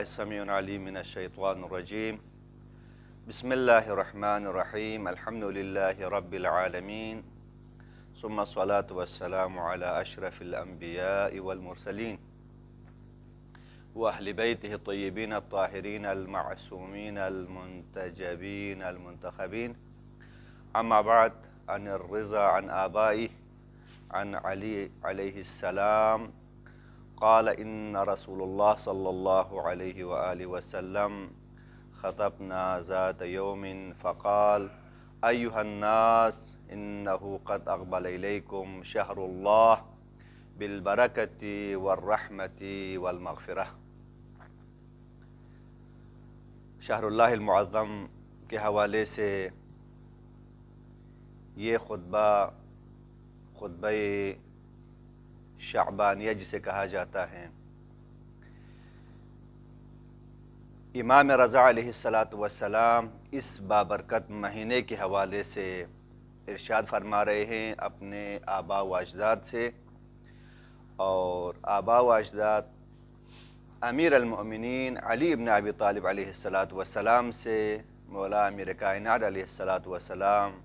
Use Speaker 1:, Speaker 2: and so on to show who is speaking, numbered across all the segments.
Speaker 1: السمیع العلیم من الشیطان الرجیم بسم اللہ الرحمن الرحیم الحمد للہ رب العالمین ثم الصلاة والسلام علی اشرف الانبیاء والمرسلین واہل بیتہ الطیبین الطاہرین المعصومین المنتجبین المنتخبین اما بعد عن الرضا عن آبائہ عن علی علیہ السلام قال ان رسول اللہ صلی اللہ علیہ وآلہ وسلم خطبنا ذات یوم فقال ایہا الناس انہو قد اقبل الیکم شہر اللہ بالبرکۃ والرحمۃ والمغفرہ۔ شہر اللہ المعظم کے حوالے سے یہ خطبہ شعبانیہ جسے کہا جاتا ہے، امام رضا علیہ السلام اس بابرکت مہینے کے حوالے سے ارشاد فرما رہے ہیں اپنے آباء و اجداد سے، اور آباء و اجداد امیر المؤمنین علی ابن ابی طالب علیہ السلام سے، مولا امیر کائنات علیہ السلام،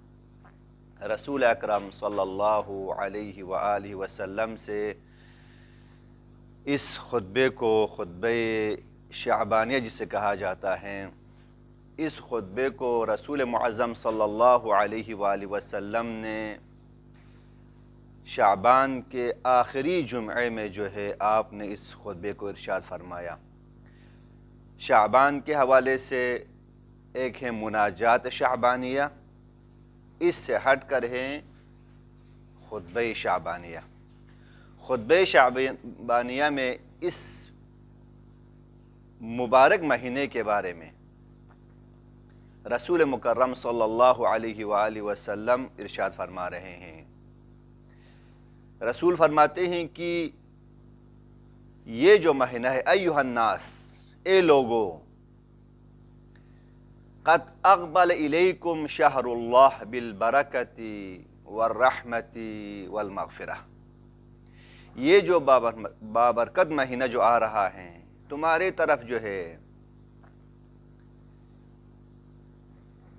Speaker 1: رسول اکرم صلی اللہ علیہ وآلہ وسلم سے اس خطبے کو خطبہ شعبانیہ جسے کہا جاتا ہے، اس خطبے کو رسول معظم صلی اللہ علیہ وآلہ وسلم نے شعبان کے آخری جمعے میں جو ہے آپ نے اس خطبے کو ارشاد فرمایا۔ شعبان کے حوالے سے ایک ہے مناجات شعبانیہ، اس سے ہٹ کر ہے خطبہ شعبانیہ۔ خطبہ شعبانیہ میں اس مبارک مہینے کے بارے میں رسول مکرم صلی اللہ علیہ وآلہ وسلم ارشاد فرما رہے ہیں۔ رسول فرماتے ہیں کہ یہ جو مہینہ ہے، ایھا الناس، اے لوگو، قد اقبل الیکم شہر اللہ بالبرکۃ والرحمۃ والمغفرہ، یہ جو بابرکت مہینہ جو آ رہا ہے تمہارے طرف جو ہے،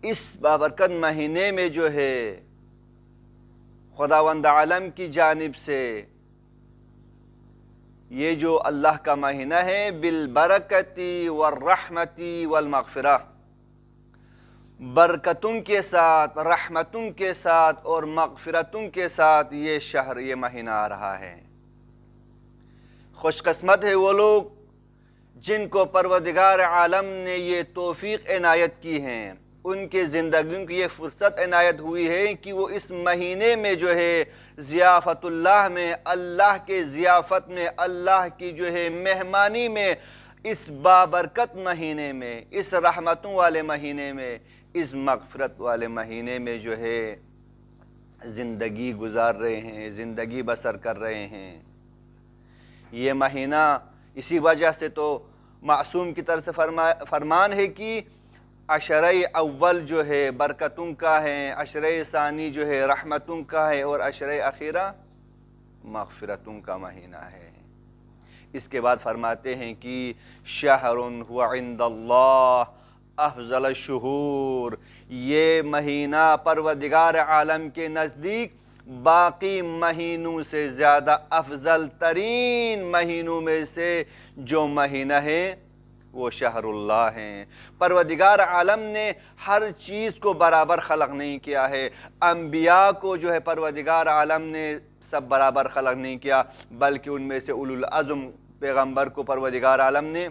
Speaker 1: اس بابرکت مہینے میں جو ہے خداوند عالم کی جانب سے یہ جو اللہ کا مہینہ ہے بالبرکۃ والرحمۃ والمغفرہ، برکتوں کے ساتھ، رحمتوں کے ساتھ اور مغفرتوں کے ساتھ یہ شہر، یہ مہینہ آ رہا ہے۔ خوش قسمت ہے وہ لوگ جن کو پروردگار عالم نے یہ توفیق عنایت کی ہیں، ان کے زندگیوں کی یہ فرصت عنایت ہوئی ہے کہ وہ اس مہینے میں جو ہے ضیافت اللہ میں، اللہ کے ضیافت میں، اللہ کی جو ہے مہمانی میں، اس بابرکت مہینے میں، اس رحمتوں والے مہینے میں، اس مغفرت والے مہینے میں جو ہے زندگی گزار رہے ہیں، زندگی بسر کر رہے ہیں۔ یہ مہینہ اسی وجہ سے تو معصوم کی طرف سے فرمان ہے کہ عشرہ اول جو ہے برکتوں کا ہے، عشرہ ثانی جو ہے رحمتوں کا ہے، اور عشرہ اخیرہ مغفرتوں کا مہینہ ہے۔ اس کے بعد فرماتے ہیں کہ شہر هو عند اللہ افضل الشہور، یہ مہینہ پروردگار عالم کے نزدیک باقی مہینوں سے زیادہ افضل ترین مہینوں میں سے جو مہینہ ہے وہ شہر اللہ ہیں۔ پروردگار عالم نے ہر چیز کو برابر خلق نہیں کیا ہے، انبیاء کو جو ہے پروردگار عالم نے سب برابر خلق نہیں کیا، بلکہ ان میں سے اولو العزم پیغمبر کو پروردگار عالم نے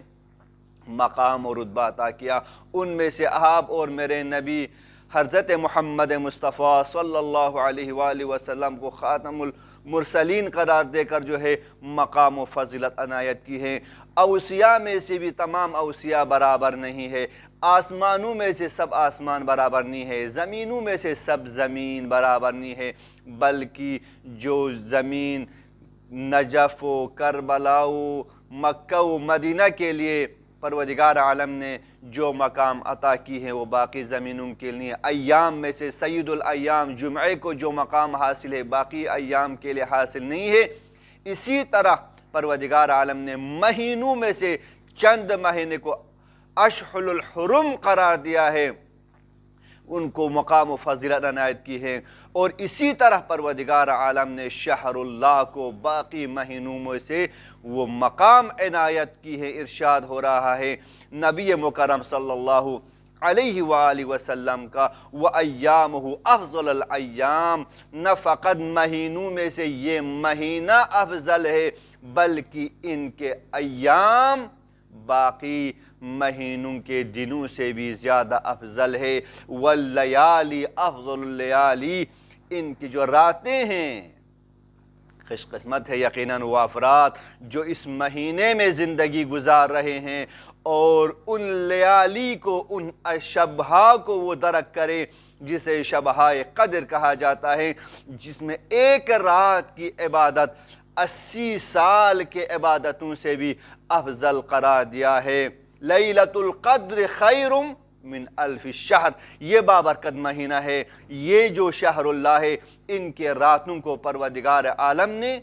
Speaker 1: مقام اور رتبہ عطا کیا۔ ان میں سے آپ اور میرے نبی حضرت محمد مصطفیٰ صلی اللہ علیہ وآلہ وسلم کو خاتم المرسلین قرار دے کر جو ہے مقام و فضیلت عنایت کی ہے۔ اوصیاء میں سے بھی تمام اوصیاء برابر نہیں ہے، آسمانوں میں سے سب آسمان برابر نہیں ہے، زمینوں میں سے سب زمین برابر نہیں ہے، بلکہ جو زمین نجف و کربلا و مکہ و مدینہ کے لیے پروردگار عالم نے جو مقام عطا کی ہے وہ باقی زمینوں کے لیے، ایام میں سے سید الایام جمعے کو جو مقام حاصل ہے باقی ایام کے لیے حاصل نہیں ہے۔ اسی طرح پروردگار عالم نے مہینوں میں سے چند مہینے کو اشہر الحرم قرار دیا ہے، ان کو مقام و فضیلت عنایت کی ہے۔ اور اسی طرح پروردگار عالم نے شہر اللہ کو باقی مہینوں میں سے وہ مقام عنایت کی ہے۔ ارشاد ہو رہا ہے نبی مکرم صلی اللہ علیہ وآلہ وسلم کا وَأَيَّامُهُ أَفْضَلُ الْأَيَّامِ، نہ فقط مہینوں میں سے یہ مہینہ افضل ہے بلکہ ان کے ایام باقی مہینوں کے دنوں سے بھی زیادہ افضل ہے۔ وَاللَّيَالِ أَفْضَلُ اللَّيَالِ، ان کی جو راتیں ہیں، خوش قسمت ہے یقیناً وہ افراد جو اس مہینے میں زندگی گزار رہے ہیں اور ان لیالی کو، ان شبہا کو وہ درک کرے جسے شبہائے قدر کہا جاتا ہے، جس میں ایک رات کی عبادت 80 سال کے عبادتوں سے بھی افضل قرار دیا ہے۔ لیلۃ القدر خیر من الف الشہر، یہ بابرکت مہینہ ہے، یہ جو شہر اللہ ہے، ان کے راتوں کو پروردگار عالم نے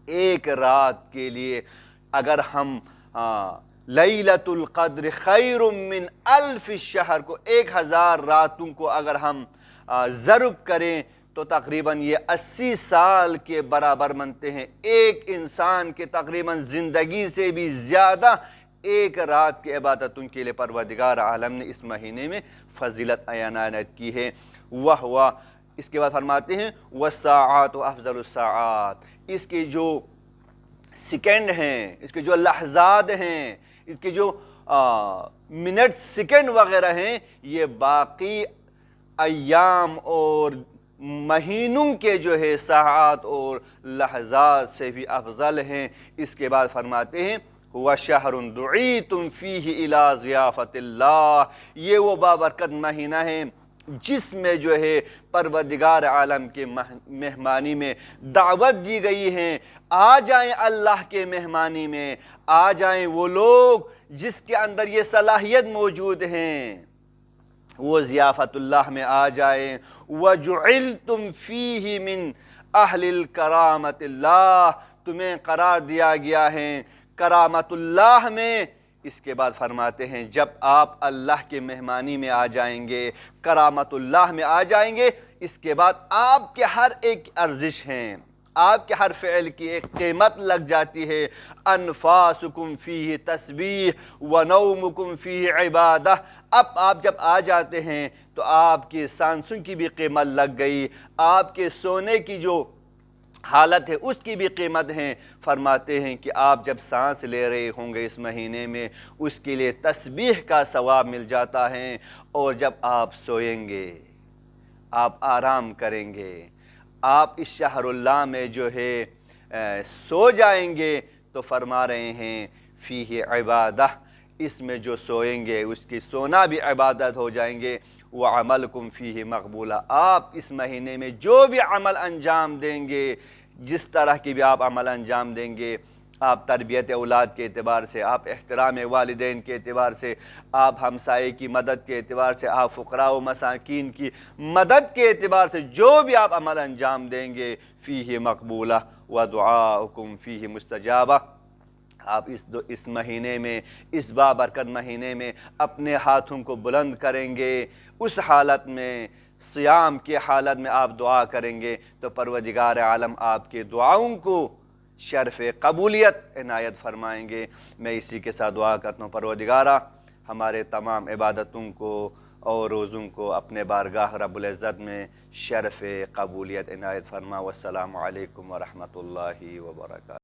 Speaker 1: ایک رات کے لیے، اگر ہم لیلۃ القدر خیر من الف الشہر کو 1000 راتوں کو اگر ہم ضرب کریں تو تقریباً یہ 80 سال کے برابر بنتے ہیں۔ ایک انسان کے تقریباً زندگی سے بھی زیادہ ایک رات کی عبادتوں کے لیے پروردگار عالم نے اس مہینے میں فضیلت عنایت کی ہے۔ وہ اس کے بعد فرماتے ہیں وَالسَّاعَاتُ أَفْضَلُ السَّاعَاتِ، اس کے جو سیکنڈ ہیں، اس کے جو لحظات ہیں، اس کے جو منٹ سیکنڈ وغیرہ ہیں، یہ باقی ایام اور مہینوں کے جو ہے ساعات اور لحظات سے بھی افضل ہیں۔ اس کے بعد فرماتے ہیں وَشَهْرٌ دُعِيتُمْ فِيهِ إِلَىٰ ضِيَافَةِ اللَّهِ، یہ وہ بابرکت مہینہ ہے جس میں جو ہے پروردگار عالم کے مہمانی میں دعوت دی گئی ہے۔ آ جائیں اللہ کے مہمانی میں، آ جائیں وہ لوگ جس کے اندر یہ صلاحیت موجود ہیں، وہ ضیافت اللہ میں آ جائیں۔ وَجُعِلْتُمْ فِيهِ مِنْ أَهْلِ الْكَرَامَةِ اللَّهِ، تمہیں قرار دیا گیا ہے کرامت اللہ میں۔ اس کے بعد فرماتے ہیں جب آپ اللہ کے مہمانی میں آ جائیں گے، کرامت اللہ میں آ جائیں گے، اس کے بعد آپ کے ہر ایک ارزش ہیں، آپ کے ہر فعل کی ایک قیمت لگ جاتی ہے۔ انفاسکم فیہ تسبیح ونومکم فیہ عبادہ، اب آپ جب آ جاتے ہیں تو آپ کی سانسوں کی بھی قیمت لگ گئی، آپ کے سونے کی جو حالت ہے اس کی بھی قیمت ہے۔ فرماتے ہیں کہ آپ جب سانس لے رہے ہوں گے اس مہینے میں، اس کے لیے تسبیح کا ثواب مل جاتا ہے، اور جب آپ سوئیں گے، آپ آرام کریں گے، آپ اس شہر اللہ میں جو ہے سو جائیں گے، تو فرما رہے ہیں فیہ عبادہ، اس میں جو سوئیں گے اس کی سونا بھی عبادت ہو جائیں گے۔ وَعَمَلْكُمْ فِيهِ مَقْبُولًا، آپ اس مہینے میں جو بھی عمل انجام دیں گے، جس طرح کی بھی آپ عمل انجام دیں گے، آپ تربیت اولاد کے اعتبار سے، آپ احترام والدین کے اعتبار سے، آپ ہمسائے کی مدد کے اعتبار سے، آپ فقراء و مساکین کی مدد کے اعتبار سے جو بھی آپ عمل انجام دیں گے، فِيهِ مَقْبُولًا وَدُعَاؤُكُمْ فِيهِ مُسْتَجَابًا، آپ اس مہینے میں، اس بابرکت مہینے میں اپنے ہاتھوں کو بلند کریں گے، اس حالت میں، صیام کی حالت میں آپ دعا کریں گے تو پروردگار عالم آپ کے دعاؤں کو شرف قبولیت عنایت فرمائیں گے۔ میں اسی کے ساتھ دعا کرتا ہوں پروردگارہ ہمارے تمام عبادتوں کو اور روزوں کو اپنے بارگاہ رب العزت میں شرف قبولیت عنایت فرما۔ والسلام علیکم ورحمۃ اللہ وبرکاتہ۔